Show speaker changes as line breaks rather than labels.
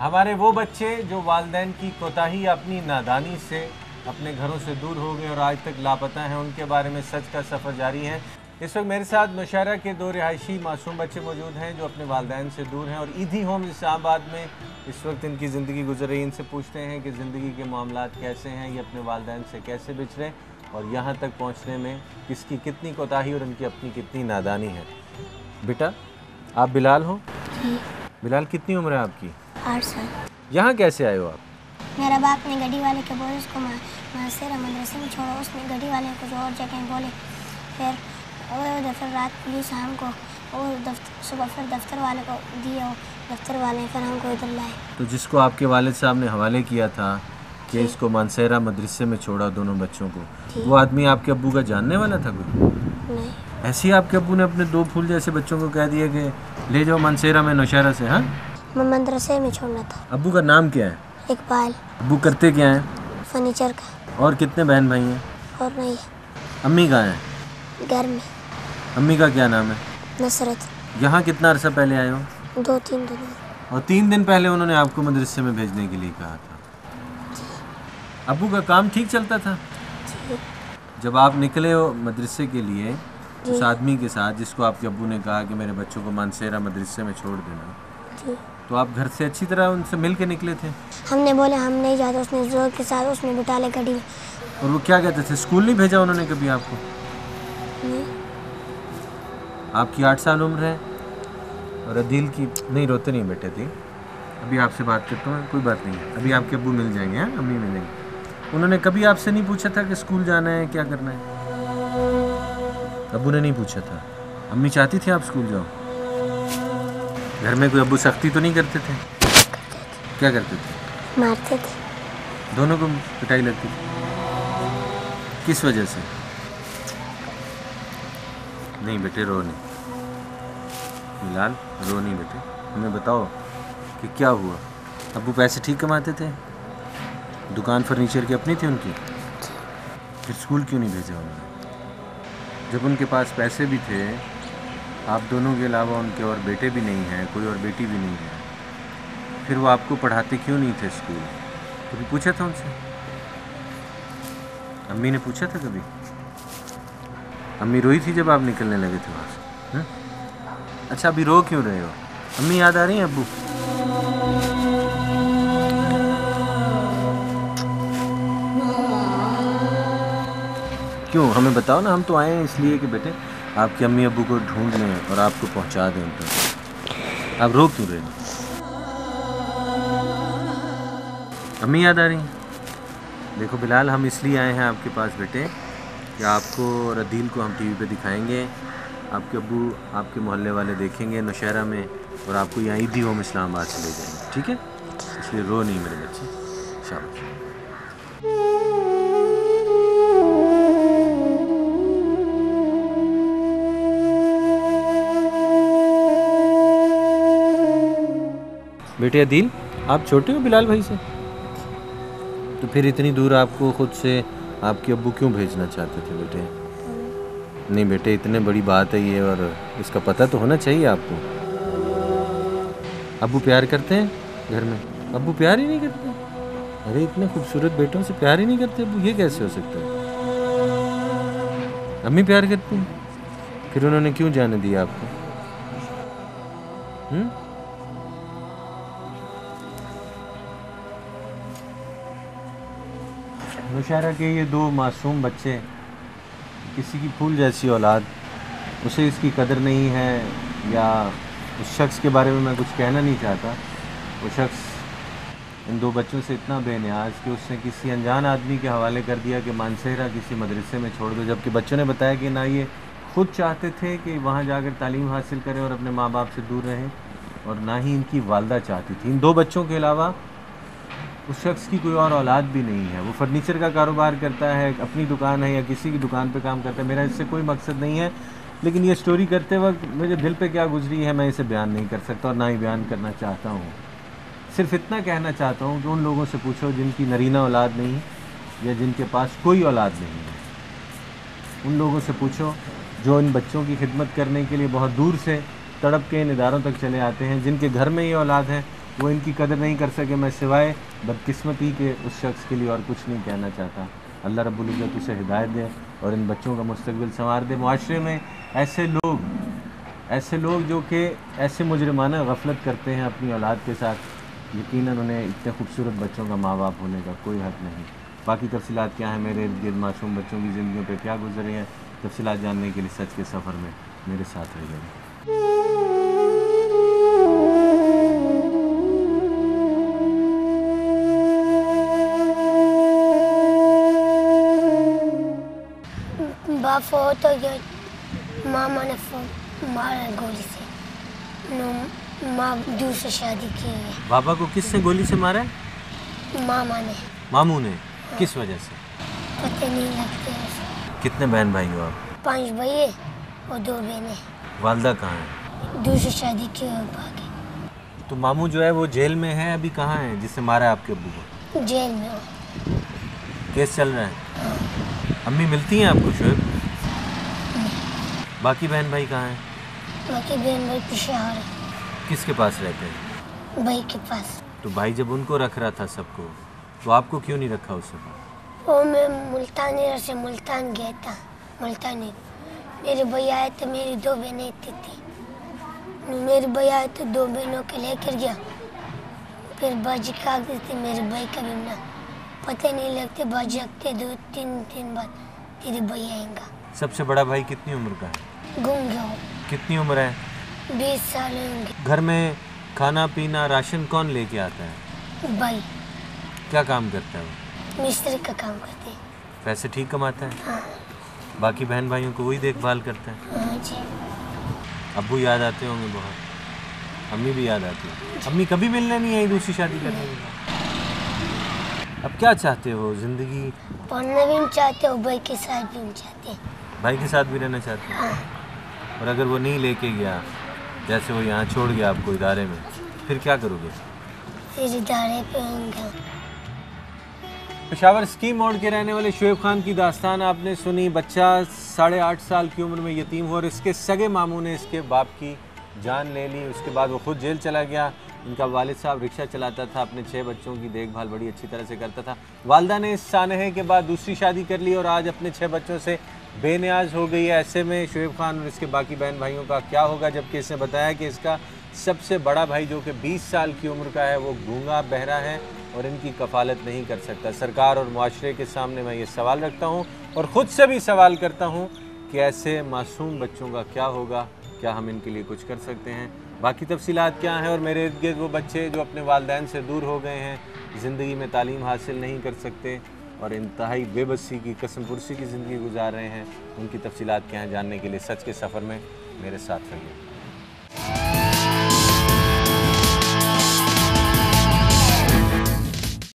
हमारे वो बच्चे जो वालिदैन की कोताही अपनी नादानी से अपने घरों से दूर हो गए और आज तक लापता हैं, उनके बारे में सच का सफ़र जारी है। इस वक्त मेरे साथ नौशहरा के दो रिहायशी मासूम बच्चे मौजूद हैं जो अपने वालिदैन से दूर हैं और ईदी होम इस्लामाबाद में इस वक्त इनकी ज़िंदगी गुजर रही है। इनसे पूछते हैं कि ज़िंदगी के मामलात कैसे हैं, ये अपने वालिदैन से कैसे बिछड़े और यहाँ तक पहुँचने में किसकी कितनी कोताही और उनकी अपनी कितनी नादानी है। बेटा, आप बिलाल हो? बिलाल, कितनी उम्र है आपकी?
8 साल।
यहाँ कैसे आए हो आप?
मेरा बाप ने गड्डी वाले के बोले उसको मासेरा मदरसे में छोड़ो, उसने गड्डी वाले को जो और जगह बोले, फिर रात पुलिस हमको और सुबह फिर दफ्तर वाले को दिए और दफ्तर वाले फिर हमको इधर लाए।
तो जिसको आपके वालिद साहब ने हवाले किया था कि इसको मानसेरा मदरसे में छोड़ा दोनों बच्चों को, वो आदमी आपके अब्बू का जानने वाला था कोई?
नहीं।
ऐसे ही आपके अब्बू ने अपने दो फूल जैसे बच्चों को कह दिया कि ले जाओ मानसेरा में नौशहरा से? हाँ,
मदरसे में छोड़ना था।
अब्बू का नाम क्या है?
इकबाल।
अब्बू करते क्या हैं?
फर्नीचर का।
और कितने बहन भाई हैं?
और नहीं है।
अम्मी कहाँ हैं?
घर में।
अम्मी का क्या नाम है?
नसरत।
यहाँ कितना अरसा पहले आए हो?
2-3 दिन।
और 3 दिन पहले उन्होंने आपको मदरसे में भेजने के लिए कहा था। अब्बू का काम ठीक चलता था? जब आप निकले हो मदरसे के लिए उस आदमी के साथ जिसको आपके अब्बू ने कहा कि मेरे बच्चों को मानसेरा मदरसे में छोड़ देना, तो आप घर से अच्छी तरह उनसे मिल के निकले थे?
हमने बोले हम नहीं जाते, उसने जोर के साथ उसने बिठा ले गाड़ी में।
और वो क्या कहते थे? स्कूल नहीं भेजा उन्होंने कभी आपको?
नहीं।
आपकी 8 साल उम्र है और अदील की नहीं, रोते नहीं बेटे थी। अभी आपसे बात करता हूँ, कोई बात नहीं है, अभी आपके अब्बू मिल जाएंगे। हाँ, अम्मी मिलेंगे। उन्होंने कभी आपसे नहीं पूछा था कि स्कूल जाना है, क्या करना है? अब्बू ने नहीं पूछा था। अम्मी चाहती थी आप स्कूल जाओ? घर में कोई अब्बू सख्ती तो नहीं करते थे? क्या करते थे?
मारते थे।
दोनों को पिटाई लगती थी? किस वजह से? नहीं बेटे, रो नहीं। बिलाल, रो नहीं बेटे, हमें बताओ कि क्या हुआ। अब्बू पैसे ठीक कमाते थे? दुकान फर्नीचर की अपनी थी उनकी? फिर स्कूल क्यों नहीं भेजा उन्होंने? जब उनके पास पैसे भी थे, आप दोनों के अलावा उनके और बेटे भी नहीं हैं, कोई और बेटी भी नहीं है, फिर वो आपको पढ़ाते क्यों नहीं थे स्कूल? कभी पूछा था उनसे? अम्मी ने पूछा था कभी? अम्मी रोई थी जब आप निकलने लगे थे वहाँ से? अच्छा, अभी रो क्यों रहे हो? अम्मी याद आ रही है अब्बू? क्यों, हमें बताओ ना, हम तो आए हैं इसलिए कि बेटे आपके अम्मी अब्बू को ढूंढ लें और आपको पहुंचा दें उन तक। आप रो क्यों रहे हो? अम्मी याद आ रही हैं? देखो बिलाल, हम इसलिए आए हैं आपके पास बेटे कि आपको और अदील को हम टीवी पे दिखाएंगे, आपके अब्बू आपके मोहल्ले वाले देखेंगे नौशहरा में और आपको यहाँ ईदी होम इस्लामाबाद से ले जाएंगे, ठीक है? इसलिए रो नहीं मेरे बच्चे, शाबाश। बेटे अदील, आप छोटे हो बिलाल भाई से, तो फिर इतनी दूर आपको खुद से आपके अब्बू क्यों भेजना चाहते थे बेटे? नहीं बेटे, इतने बड़ी बात है ये और इसका पता तो होना चाहिए आपको। अब्बू प्यार करते हैं घर में? अब्बू प्यार ही नहीं करते? अरे इतने खूबसूरत बेटों से प्यार ही नहीं करते अब्बू, ये कैसे हो सकता है? अम्मी प्यार करती हैं, फिर उन्होंने क्यों जाने दिया आपको? नौशहरा के ये दो मासूम बच्चे, किसी की फूल जैसी औलाद, उसे इसकी कदर नहीं है, या उस शख्स के बारे में मैं कुछ कहना नहीं चाहता। वो शख्स इन दो बच्चों से इतना बेनियाज कि उसने किसी अनजान आदमी के हवाले कर दिया कि मानसेरा किसी मदरसे में छोड़ दो, जबकि बच्चों ने बताया कि ना ये खुद चाहते थे कि वहाँ जाकर तालीम हासिल करें और अपने माँ बाप से दूर रहें, और ना ही इनकी वालदा चाहती थी। इन दो बच्चों के अलावा उस शख्स की कोई और औलाद भी नहीं है। वो फर्नीचर का कारोबार करता है, अपनी दुकान है या किसी की दुकान पे काम करता है। मेरा इससे कोई मकसद नहीं है, लेकिन ये स्टोरी करते वक्त मेरे दिल पे क्या गुजरी है मैं इसे बयान नहीं कर सकता और ना ही बयान करना चाहता हूँ। सिर्फ इतना कहना चाहता हूँ कि उन लोगों से पूछो जिनकी नरीना औलाद नहीं या जिनके पास कोई औलाद नहीं है। उन लोगों से पूछो जो इन बच्चों की खिदमत करने के लिए बहुत दूर से तड़प के इन इदारों तक चले आते हैं, जिनके घर में ये औलाद है वो इनकी कदर नहीं कर सके। मैं सिवाय बदकिस्मती के उस शख्स के लिए और कुछ नहीं कहना चाहता। अल्लाह रब्बुल इज़्ज़त उसे हिदायत दे और इन बच्चों का मुस्तकबिल संवार दे। मुआशरे में ऐसे लोग जो कि ऐसे मुजरिमाना गफलत करते हैं अपनी औलाद के साथ, यकीनन उन्हें इतने खूबसूरत बच्चों का माँ बाप होने का कोई हक़ नहीं। बाकी तफसीलात क्या हैं, मेरे इर्द गिर्द मासूम बच्चों की ज़िंदगियों पे क्या गुजर रही हैं, तफसीलात जानने के लिए सच के सफ़र में मेरे साथ रहिएगा।
बाप फोत हो गया, मामा ने मारा गोली से। माँ दूसरी शादी की है।
बाबा को किसने गोली से मारा है?
मामा ने।
मामू ने? किस वजह से?
पता नहीं लगते।
कितने बहन भाई हो आप?
5 भाई और 2 बहनें।
वालदा कहाँ है?
दूसरी शादी की हो भागे।
तो मामू जो है वो जेल में है, अभी कहाँ है जिससे मारा है आपके अब्बू को?
जेल में हो।
केस चल रहा है? अम्मी मिलती हैं आपको शोएब? बाकी बहन भाई कहाँ हैं?
बाकी बहन भाई पेशावर है।
किसके पास रहते हैं?
भाई के पास।
तो भाई जब उनको रख रहा था सबको, तो आपको क्यों नहीं रखा उससे?
वो मैं मुल्तान गया था। मुल्तानी मेरे भैया आए तो मेरी 2 बहनें थी। मेरे भैया आए तो 2 बहनों के लेकर गया। फिर बाजी का गई थी मेरे भाई का भी ना पता नहीं लगते। बाजी अगते 2-3 दिन बाद तेरे भैया आएगा।
सबसे बड़ा भाई कितनी उम्र का है?
घूम गया वो।
कितनी उम्र है?
20 साल होंगे।
घर में खाना पीना राशन कौन लेके आता है?
भाई।
क्या काम करता है वो?
मिस्त्री का काम करते हैं।
पैसे ठीक कमाता है?
हाँ।
बाकी बहन भाइयों को वही देखभाल करता है?
हाँ जी।
अब्बू याद आते होंगे बहुत, अम्मी भी याद आती है। अम्मी कभी मिलने नहीं आई दूसरी शादी करने के बाद? अब क्या चाहते हो ज़िंदगी?
पढ़ना भी हम चाहते हो, भाई के साथ भी हम चाहते हैं।
भाई के साथ भी रहना चाहते हो? और अगर वो नहीं लेके गया, जैसे वो यहाँ छोड़ गया आपको इदारे में, फिर क्या करोगे?
फिर इदारे पे होंगे।
पेशावर स्कीम मोड़ के रहने वाले शोएब खान की दास्तान आपने सुनी। बच्चा 8.5 साल की उम्र में यतीम हुआ और इसके सगे मामू ने इसके बाप की जान ले ली। उसके बाद वो खुद जेल चला गया। इनका वालिद साहब रिक्शा चलाता था, अपने 6 बच्चों की देखभाल बड़ी अच्छी तरह से करता था। वालदा ने इस सानहे के बाद दूसरी शादी कर ली और आज अपने 6 बच्चों से बेनियाज हो गई है। ऐसे में शोएब खान और इसके बाकी बहन भाइयों का क्या होगा, जबकि इसने बताया कि इसका सबसे बड़ा भाई जो कि 20 साल की उम्र का है वो गूंगा बहरा है और इनकी कफालत नहीं कर सकता। सरकार और मुआशरे के सामने मैं ये सवाल रखता हूँ और ख़ुद से भी सवाल करता हूँ कि ऐसे मासूम बच्चों का क्या होगा, क्या हम इनके लिए कुछ कर सकते हैं? बाकी तफसीलात क्या हैं और मेरे इर्द गिर्द वो बच्चे जो अपने वालिदैन से दूर हो गए हैं, ज़िंदगी में तालीम हासिल नहीं कर सकते और इंतहाई बेबसी की कसम पुरसी की ज़िंदगी गुजार रहे हैं, उनकी तफसीलात क्या हैं जानने के लिए सच के सफ़र में मेरे साथ रहिए।